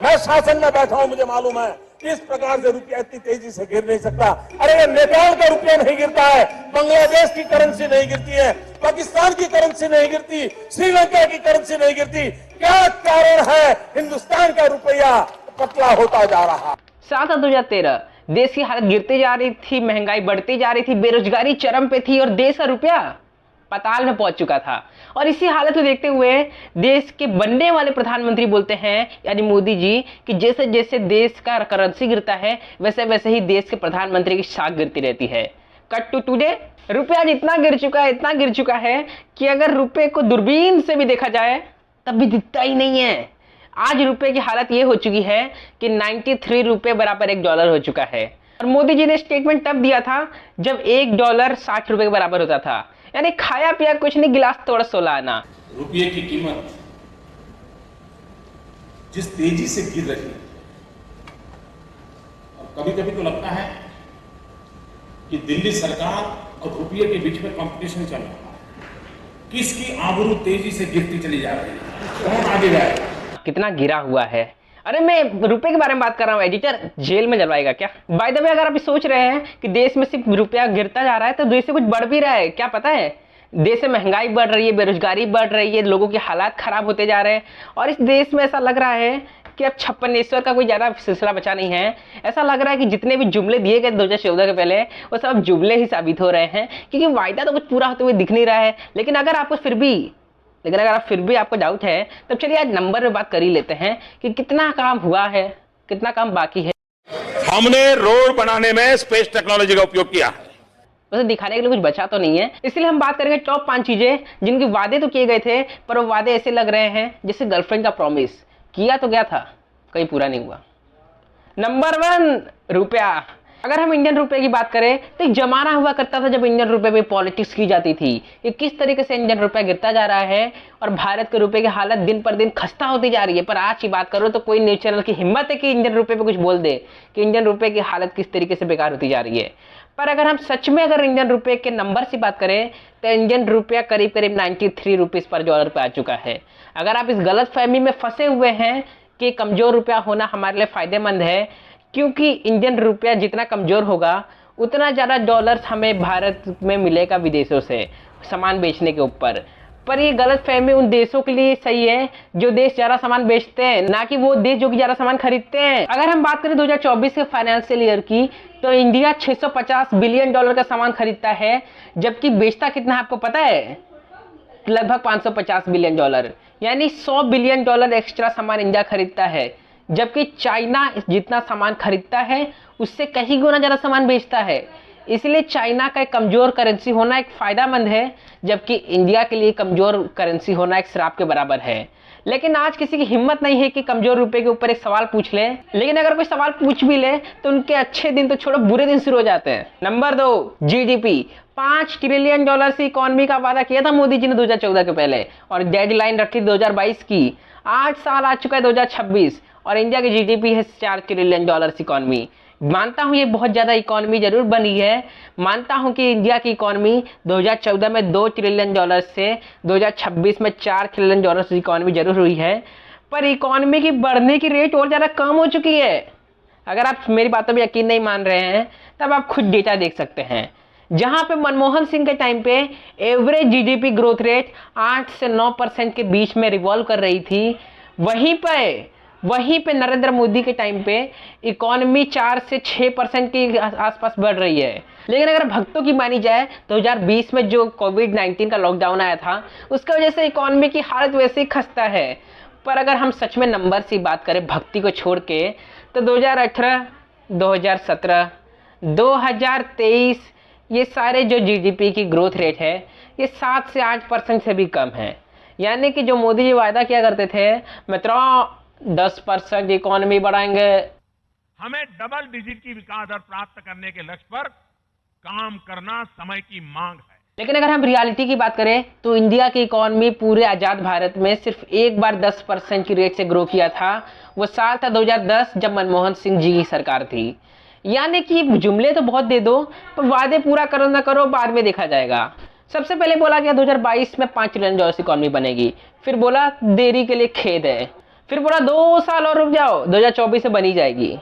मैं शासन में बैठा हूं, मुझे मालूम है इस प्रकार से रुपया इतनी तेजी से गिर नहीं सकता। अरे ये नेपाल का रुपया नहीं गिरता है, बांग्लादेश की करेंसी नहीं गिरती है, पाकिस्तान की करेंसी नहीं गिरती, श्रीलंका की करेंसी नहीं गिरती। क्या कारण है हिंदुस्तान का रुपया पतला होता जा रहा? साल 2013 देश की हालत गिरती जा रही थी, महंगाई बढ़ती जा रही थी, बेरोजगारी चरम पे थी और देश का रुपया पाताल में पहुंच चुका था। और इसी हालत को देखते हुए देश के बनने वाले प्रधानमंत्री बोलते हैं, यानी मोदी जी, कि जैसे जैसे देश का करेंसी गिरता है वैसे वैसे ही देश के प्रधानमंत्री की साख गिरती रहती है। कट टू टुडे रुपया इतना गिर चुका है कि अगर रुपये को दूरबीन से भी देखा जाए तब भी दिखता ही नहीं है। आज रुपये की हालत ये हो चुकी है कि 93 रुपये बराबर $1 हो चुका है। और मोदी जी ने स्टेटमेंट तब दिया था जब $1 60 रुपये के बराबर होता था, यानी खाया पिया कुछ नहीं, गिलास तोड़ा 16 आना। रुपये की कीमत जिस तेजी से गिर रही है, और कभी कभी तो लगता है कि दिल्ली सरकार और रुपये के बीच में कंपटीशन चल रहा है, किसकी आबरू तेजी से गिरती चली जा रही है, कौन आगे जाएगा। कितना गिरा हुआ है। अरे मैं रुपए के बारे में बात कर रहा हूँ, एडिटर जेल में जलवाएगा क्या? बाय द वे, अगर आप सोच रहे हैं कि देश में सिर्फ रुपया गिरता जा रहा है तो देश से कुछ बढ़ भी रहा है, क्या पता है? देश में महंगाई बढ़ रही है, बेरोजगारी बढ़ रही है, लोगों के हालात खराब होते जा रहे हैं। और इस देश में ऐसा लग रहा है कि अब छप्पनेश्वर का कोई ज़्यादा सिलसिला बचा नहीं है। ऐसा लग रहा है कि जितने भी जुमले दिए गए 2014 के पहले, वो सब जुमले ही साबित हो रहे हैं, क्योंकि वायदा तो कुछ पूरा होते हुए दिख नहीं रहा है। लेकिन अगर आप फिर भी आपको डाउट है, तब चलिए आज नंबर में बात कर ही लेते हैं कि कितना काम हुआ है, कितना काम बाकी है। हमने रोड बनाने में स्पेस टेक्नोलॉजी का उपयोग किया है। वैसे दिखाने के लिए कुछ बचा तो नहीं है, इसलिए हम बात करेंगे टॉप 5 चीजें जिनके वादे तो किए गए थे, पर वो वादे ऐसे लग रहे हैं जैसे गर्लफ्रेंड का प्रॉमिस किया तो गया था, कहीं पूरा नहीं हुआ। नंबर 1, रुपया। अगर हम इंडियन रुपए की बात करें तो एक जमाना हुआ करता था जब इंडियन रुपए पे पॉलिटिक्स की जाती थी कि किस तरीके से इंडियन रुपया गिरता जा रहा है और भारत के रुपए की हालत दिन पर दिन खस्ता होती जा रही है। पर आज की बात करो तो कोई न्यूज़ चैनल की हिम्मत है कि इंडियन रुपए पे कुछ बोल दे कि इंडियन रुपए की हालत किस तरीके से बेकार होती जा रही है। पर अगर हम सच में इंडियन रुपए के नंबर से बात करें तो इंडियन रुपया करीब 93 रुपीज़ पर $1 पे आ चुका है। अगर आप इस गलत फहमी में फंसे हुए हैं कि कमज़ोर रुपया होना हमारे लिए फ़ायदेमंद है, क्योंकि इंडियन रुपया जितना कमज़ोर होगा उतना ज़्यादा डॉलर्स हमें भारत में मिलेगा विदेशों से सामान बेचने के ऊपर। पर ये गलत फहमी उन देशों के लिए सही है जो देश ज़्यादा सामान बेचते हैं, ना कि वो देश जो कि ज़्यादा सामान खरीदते हैं। अगर हम बात करें 2024 के फाइनेंशियल ईयर की, तो इंडिया $650 बिलियन का सामान खरीदता है, जबकि बेचता कितना है आपको पता है? लगभग $550 बिलियन, यानी $100 बिलियन एक्स्ट्रा सामान इंडिया खरीदता है। जबकि चाइना जितना सामान खरीदता है उससे कहीं गुना ज़्यादा सामान बेचता है। इसलिए चाइना का एक कमज़ोर करेंसी होना एक फ़ायदेमंद है, जबकि इंडिया के लिए कमज़ोर करेंसी होना एक श्राप के बराबर है। लेकिन आज किसी की हिम्मत नहीं है कि कमज़ोर रुपए के ऊपर एक सवाल पूछ ले। लेकिन अगर कोई सवाल पूछ भी ले तो उनके अच्छे दिन तो छोड़ो, बुरे दिन शुरू हो जाते हैं। Number 2, GDP. $5 ट्रिलियन की इकोनॉमी का वादा किया था मोदी जी ने 2014 के पहले, और डेडलाइन रखी 2022 की। 8 साल आ चुका है 2026, और इंडिया की जीडीपी है $4 ट्रिलियन इकोनॉमी। मानता हूँ ये बहुत ज़्यादा इकोनॉमी जरूर बनी है, मानता हूँ कि इंडिया की इकोनॉमी 2014 में $2 ट्रिलियन से 2026 में $4 ट्रिलियन की इकोनॉमी जरूर हुई है, पर इकोनॉमी की बढ़ने की रेट और ज़्यादा कम हो चुकी है। अगर आप मेरी बातों पर यकीन नहीं मान रहे हैं तब आप खुद डेटा देख सकते हैं। जहाँ पे मनमोहन सिंह के टाइम पे एवरेज जीडीपी ग्रोथ रेट 8 से 9% के बीच में रिवॉल्व कर रही थी, वहीं पे नरेंद्र मोदी के टाइम पे इकोनॉमी 4 से 6% के आसपास बढ़ रही है। लेकिन अगर भक्तों की मानी जाए 2020 में जो कोविड-19 का लॉकडाउन आया था उसकी वजह से इकोनॉमी की हालत वैसे ही खस्ता है। पर अगर हम सच में नंबर से बात करें भक्ति को छोड़ के, तो 2018, 2017, 2023 ये सारे जो जीडीपी की ग्रोथ रेट है ये 7 से 8% से भी कम है। यानी कि जो मोदी जी वायदा किया करते थे, मित्रों 10% इकोनॉमी बढ़ाएंगे, हमें डबल डिजिट की विकास दर प्राप्त करने के लक्ष्य पर काम करना समय की मांग है। लेकिन अगर हम रियलिटी की बात करें तो इंडिया की इकोनॉमी पूरे आजाद भारत में सिर्फ एक बार 10% की रेट से ग्रो किया था। वो साल था 2010 जब मनमोहन सिंह जी की सरकार थी। यानी कि जुमले तो बहुत दे दो, पर वादे पूरा करो ना करो बाद में देखा जाएगा। सबसे पहले बोला गया 2022 में $5 ट्रिलियन इकोनॉमी बनेगी, फिर बोला देरी के लिए खेद है, फिर बोला 2 साल और रुक जाओ, 2024 से बनी जाएगी।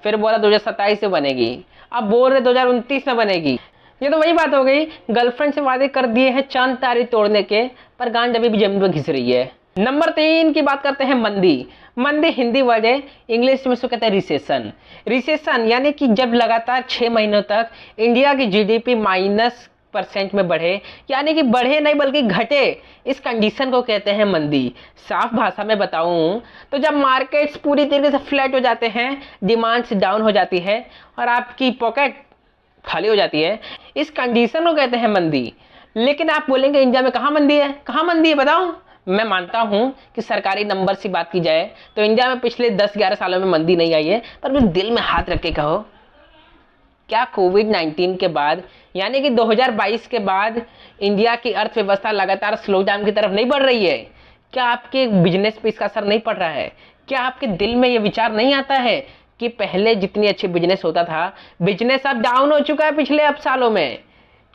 फिर बोला 2027 से बनेगी। अब बोल रहे 2029 में बनेगी। ये तो वही बात हो गई, गर्लफ्रेंड से वादे कर दिए हैं चांद तारे तोड़ने के, पर गांड अभी भी जमीन पर घिस रही है। नंबर 3 की बात करते हैं मंदी। मंदी हिंदी वर्ड है, इंग्लिश में इसको कहते हैं रिसेशन। रिसेशन यानी कि जब लगातार 6 महीनों तक इंडिया की जीडीपी -% में बढ़े, यानी कि बढ़े नहीं बल्कि घटे, इस कंडीशन को कहते हैं मंदी। साफ भाषा में बताऊं तो जब मार्केट्स पूरी तरीके से फ्लैट हो जाते हैं, डिमांड्स डाउन हो जाती है और आपकी पॉकेट खाली हो जाती है, इस कंडीशन को कहते हैं मंदी। लेकिन आप बोलेंगे इंडिया में कहाँ मंदी है, कहाँ मंदी है बताओ। मैं मानता हूं कि सरकारी नंबर से बात की जाए तो इंडिया में पिछले 10-11 सालों में मंदी नहीं आई है, पर मुझे दिल में हाथ रख के कहो, क्या कोविड-19 के बाद यानी कि 2022 के बाद इंडिया की अर्थव्यवस्था लगातार स्लो डाउन की तरफ नहीं बढ़ रही है? क्या आपके बिजनेस पे इसका असर नहीं पड़ रहा है? क्या आपके दिल में ये विचार नहीं आता है कि पहले जितनी अच्छी बिजनेस होता था, बिजनेस अब डाउन हो चुका है पिछले अब सालों में?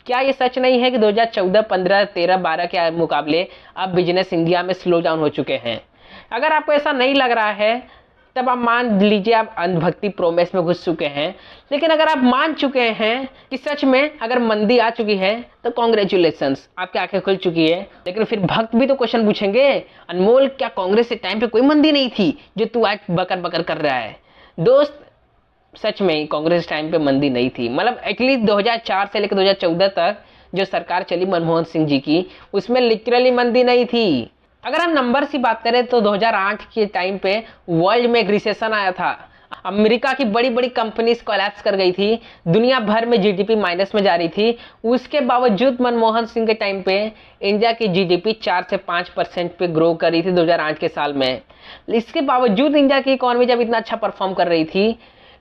क्या ये सच नहीं है कि 2014, 15, 13, 12 के मुकाबले अब बिजनेस इंडिया में स्लो डाउन हो चुके हैं? अगर आपको ऐसा नहीं लग रहा है तब आप मान लीजिए आप अंधभक्ति प्रोमेस में घुस चुके हैं। लेकिन अगर आप मान चुके हैं कि सच में अगर मंदी आ चुकी है तो कॉन्ग्रेचुलेशंस, आपकी आंखें खुल चुकी है। लेकिन फिर भक्त भी तो क्वेश्चन पूछेंगे, अनमोल क्या कांग्रेस के टाइम पे कोई मंदी नहीं थी जो तू आज बकर बकर कर रहा है? दोस्त सच में कांग्रेस टाइम पे मंदी नहीं थी, मतलब एटलीस्ट 2004 से लेकर 2014 तक जो सरकार चली मनमोहन सिंह जी की, उसमें लिटरली मंदी नहीं थी। अगर हम नंबर की बात करें तो 2008 के टाइम पे वर्ल्ड में एक रिसेशन आया था, अमेरिका की बड़ी बड़ी कंपनीज कोलैप्स कर गई थी, दुनिया भर में जीडीपी माइनस में जा रही थी। उसके बावजूद मनमोहन सिंह के टाइम पे इंडिया की जीडीपी 4 से 5% पे ग्रो कर रही थी 2008 के साल में। इसके बावजूद इंडिया की इकोनॉमी जब इतना अच्छा परफॉर्म कर रही थी,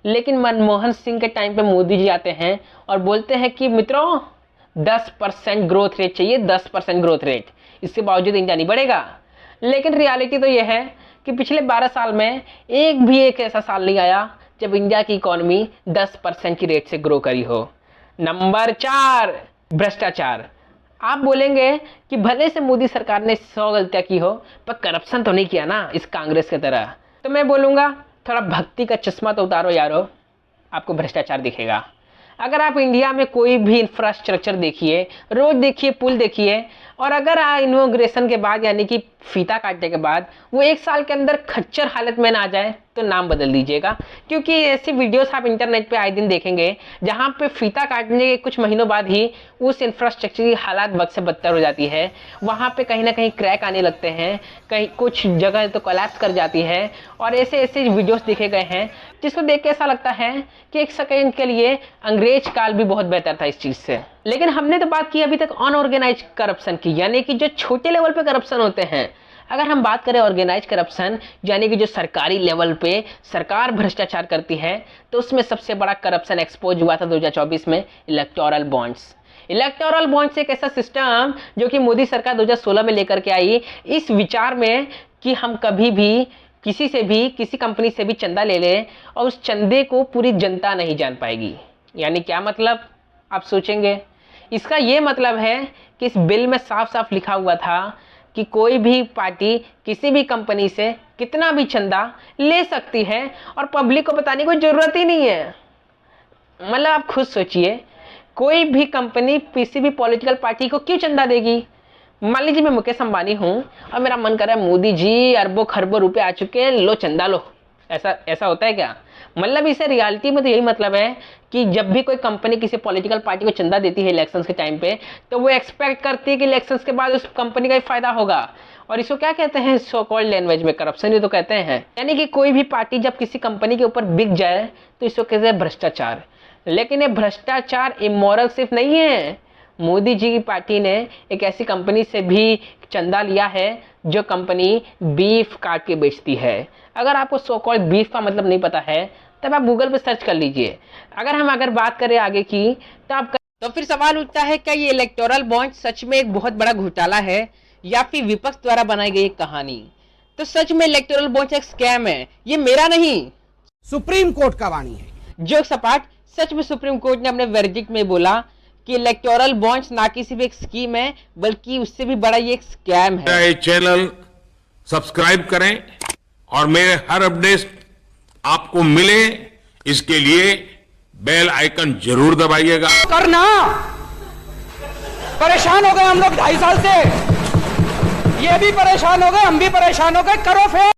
लेकिन मनमोहन सिंह के टाइम पे मोदी जी आते हैं और बोलते हैं कि मित्रों 10% ग्रोथ रेट चाहिए, 10% ग्रोथ रेट। इसके बावजूद इंडिया नहीं बढ़ेगा। लेकिन रियलिटी तो यह है कि पिछले 12 साल में एक ऐसा साल नहीं आया जब इंडिया की इकोनॉमी 10% की रेट से ग्रो करी हो। नंबर 4, भ्रष्टाचार। आप बोलेंगे कि भले से मोदी सरकार ने 100 गलतियां की हो, पर करप्शन तो नहीं किया ना इस कांग्रेस की तरह। तो मैं बोलूँगा थोड़ा भक्ति का चश्मा तो उतारो यारो, आपको भ्रष्टाचार दिखेगा। अगर आप इंडिया में कोई भी इंफ्रास्ट्रक्चर देखिए, रोड देखिए, पुल देखिए, और अगर इनॉग्रेशन के बाद यानी कि फीता काटने के बाद वो 1 साल के अंदर खच्चर हालत में ना आ जाए तो नाम बदल दीजिएगा। क्योंकि ऐसी वीडियोस आप इंटरनेट पे आए दिन देखेंगे जहां पे फीता काटने के कुछ महीनों बाद ही उस इंफ्रास्ट्रक्चर की हालात वक्त से बदतर हो जाती है। वहां पे कहीं ना कहीं क्रैक आने लगते हैं, कहीं कुछ जगह तो कोलैप्स कर जाती है, और ऐसे वीडियोस देखे गए हैं जिसको देख के ऐसा लगता है कि 1 सेकेंड के लिए अंग्रेज काल भी बहुत बेहतर था इस चीज से। लेकिन हमने तो बात की अभी तक अनऑर्गेनाइज करप्शन की, यानी कि जो छोटे लेवल पे करप्शन होते हैं। अगर हम बात करें ऑर्गेनाइज करप्शन, यानी कि जो सरकारी लेवल पे सरकार भ्रष्टाचार करती है, तो उसमें सबसे बड़ा करप्शन एक्सपोज हुआ था 2024 में इलेक्टोरल बॉन्ड्स। इलेक्टोरल बॉन्ड्स एक ऐसा सिस्टम जो कि मोदी सरकार 2016 में लेकर के आई, इस विचार में कि हम कभी भी किसी से भी, किसी कंपनी से भी चंदा ले लें और उस चंदे को पूरी जनता नहीं जान पाएगी। यानी क्या मतलब, आप सोचेंगे। इसका ये मतलब है कि इस बिल में साफ साफ लिखा हुआ था कि कोई भी पार्टी किसी भी कंपनी से कितना भी चंदा ले सकती है और पब्लिक को बताने की कोई जरूरत ही नहीं है। मतलब आप खुद सोचिए, कोई भी कंपनी किसी भी पॉलिटिकल पार्टी को क्यों चंदा देगी? मान लीजिए मैं मुकेश अंबानी हूं और मेरा मन कर रहा है मोदी जी अरबों खरबों रुपए आ चुके हैं, लो चंदा लो। ऐसा होता है क्या? मतलब इसे रियलिटी में तो यही मतलब है कि जब भी कोई कंपनी किसी पॉलिटिकल पार्टी को चंदा देती है इलेक्शंस के टाइम पे, तो वो एक्सपेक्ट करती है कि इलेक्शंस के बाद उस कंपनी का ही फायदा होगा। और इसको क्या कहते हैं सो कॉल्ड लैंग्वेज में? करप्शन ही तो कहते हैं। यानी कि कोई भी पार्टी जब किसी कंपनी के ऊपर बिक जाए तो इसको कहते हैं भ्रष्टाचार। लेकिन ये भ्रष्टाचार इमोरल सिर्फ नहीं है। मोदी जी की पार्टी ने एक ऐसी कंपनी से भी चंदा लिया है जो कंपनी बीफ काट के बेचती है। अगर आपको सो कॉल्ड बीफ का मतलब नहीं पता है तब आप गूगल पे सर्च कर लीजिए। अगर बात करें आगे की तो फिर सवाल उठता है, क्या ये इलेक्टोरल बॉन्ड सच में एक बहुत बड़ा घोटाला है या फिर विपक्ष द्वारा बनाई गई एक कहानी? तो सच में इलेक्टोरल बॉन्ड एक स्कैम है, ये मेरा नहीं, सुप्रीम कोर्ट का वाणी है। जो सपाट सच में सुप्रीम कोर्ट ने अपने वर्डिक्ट में बोला कि इलेक्टोरल बॉन्ड्स ना कि सिर्फ एक स्कीम है बल्कि उससे भी बड़ा ये एक स्कैम है। चैनल सब्सक्राइब करें और मेरे हर अपडेट आपको मिले, इसके लिए बेल आइकन जरूर दबाइएगा। करना परेशान हो गए हम लोग 2.5 साल से, ये भी परेशान हो गए, हम भी परेशान हो गए, करो फिर।